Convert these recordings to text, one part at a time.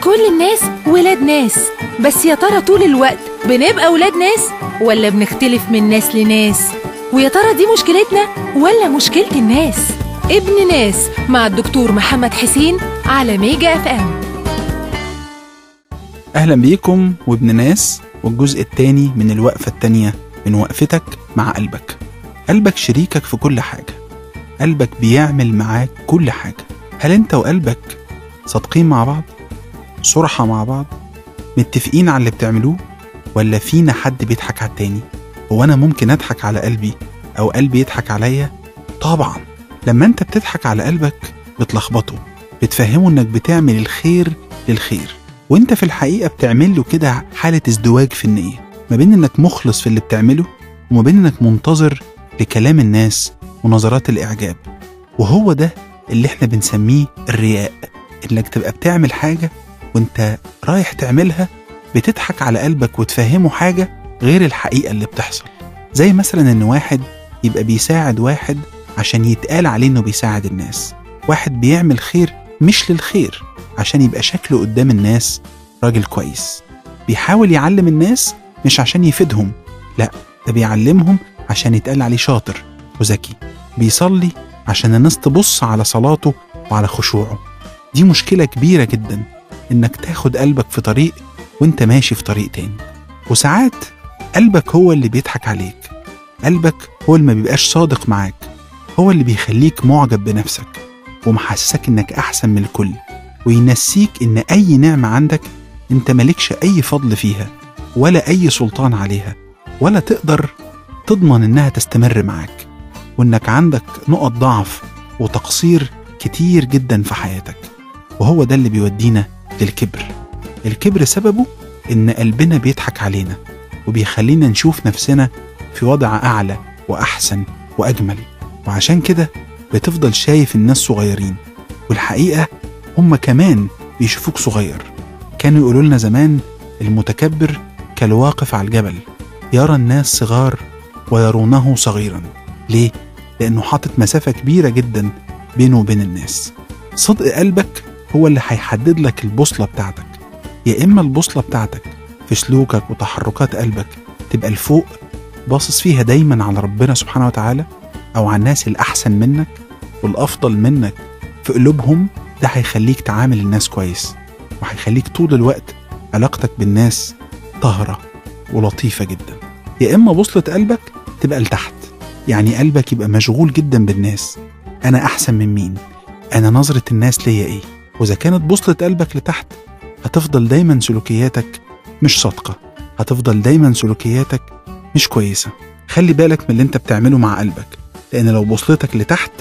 كل الناس ولاد ناس، بس يا ترى طول الوقت بنبقى ولاد ناس ولا بنختلف من ناس لناس؟ ويا ترى دي مشكلتنا ولا مشكلة الناس؟ ابن ناس مع الدكتور محمد حسين على ميجا اف ام. أهلا بيكم وابن ناس، والجزء الثاني من الوقفة الثانية من وقفتك مع قلبك. قلبك شريكك في كل حاجة، قلبك بيعمل معاك كل حاجة. هل أنت وقلبك صادقين مع بعض؟ صرحة مع بعض؟ متفقين على اللي بتعملوه؟ ولا فينا حد بيضحك على التاني؟ هو أنا ممكن أضحك على قلبي أو قلبي يضحك عليا؟ طبعا. لما أنت بتضحك على قلبك بتلخبطه، بتفهمه إنك بتعمل الخير للخير، وإنت في الحقيقة بتعمل له كده حالة ازدواج في النية، ما بين إنك مخلص في اللي بتعمله وما بين إنك منتظر لكلام الناس ونظرات الإعجاب. وهو ده اللي احنا بنسميه الرياء، إنك تبقى بتعمل حاجة وإنت رايح تعملها بتضحك على قلبك وتفهمه حاجة غير الحقيقة اللي بتحصل. زي مثلا إن واحد يبقى بيساعد واحد عشان يتقال عليه إنه بيساعد الناس، واحد بيعمل خير مش للخير عشان يبقى شكله قدام الناس راجل كويس، بيحاول يعلم الناس مش عشان يفيدهم، لا ده بيعلمهم عشان يتقال عليه شاطر وذكي، بيصلي عشان الناس تبص على صلاته وعلى خشوعه. دي مشكلة كبيرة جدا، إنك تاخد قلبك في طريق وإنت ماشي في طريق تاني. وساعات قلبك هو اللي بيضحك عليك، قلبك هو اللي ما بيبقاش صادق معاك، هو اللي بيخليك معجب بنفسك ومحسسك إنك أحسن من الكل، وينسيك إن أي نعمة عندك أنت مالكش أي فضل فيها ولا أي سلطان عليها، ولا تقدر تضمن إنها تستمر معاك، وإنك عندك نقط ضعف وتقصير كتير جدا في حياتك. وهو ده اللي بيودينا للكبر. الكبر سببه إن قلبنا بيضحك علينا وبيخلينا نشوف نفسنا في وضع أعلى وأحسن وأجمل، وعشان كده بتفضل شايف الناس صغيرين، والحقيقة هم كمان بيشوفوك صغير. كانوا يقولوا لنا زمان المتكبر كالواقف على الجبل يرى الناس صغار ويرونه صغيرا. ليه؟ لأنه حاطط مسافة كبيرة جدا بينه وبين الناس. صدق قلبك هو اللي هيحدد لك البوصلة بتاعتك، يا إما البوصلة بتاعتك في سلوكك وتحركات قلبك تبقى الفوق باصص فيها دايما على ربنا سبحانه وتعالى، أو على الناس الأحسن منك والأفضل منك في قلوبهم. ده هيخليك تعامل الناس كويس، وهيخليك طول الوقت علاقتك بالناس طاهرة ولطيفة جدا. يا إما بوصلة قلبك تبقى لتحت، يعني قلبك يبقى مشغول جدا بالناس، أنا أحسن من مين، أنا نظرة الناس ليا إيه. وإذا كانت بوصلة قلبك لتحت هتفضل دايما سلوكياتك مش صادقة، هتفضل دايما سلوكياتك مش كويسة. خلي بالك من اللي انت بتعمله مع قلبك، لأن لو بوصلتك لتحت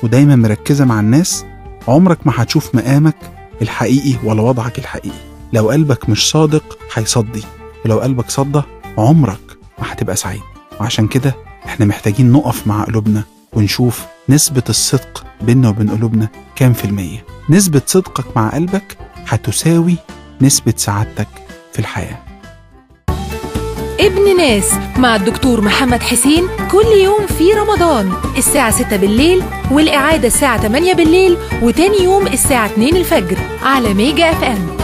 ودايما مركزة مع الناس عمرك ما هتشوف مقامك الحقيقي ولا وضعك الحقيقي. لو قلبك مش صادق هيصدي، ولو قلبك صدى عمرك ما هتبقى سعيد. وعشان كده احنا محتاجين نقف مع قلوبنا ونشوف نسبة الصدق بيننا وبين قلوبنا كام في المية. نسبة صدقك مع قلبك هتساوي نسبة سعادتك في الحياة. ابن ناس مع الدكتور محمد حسين كل يوم في رمضان الساعة 6 بالليل، والإعادة الساعة 8 بالليل، وتاني يوم الساعة 2 الفجر على ميجا اف ام.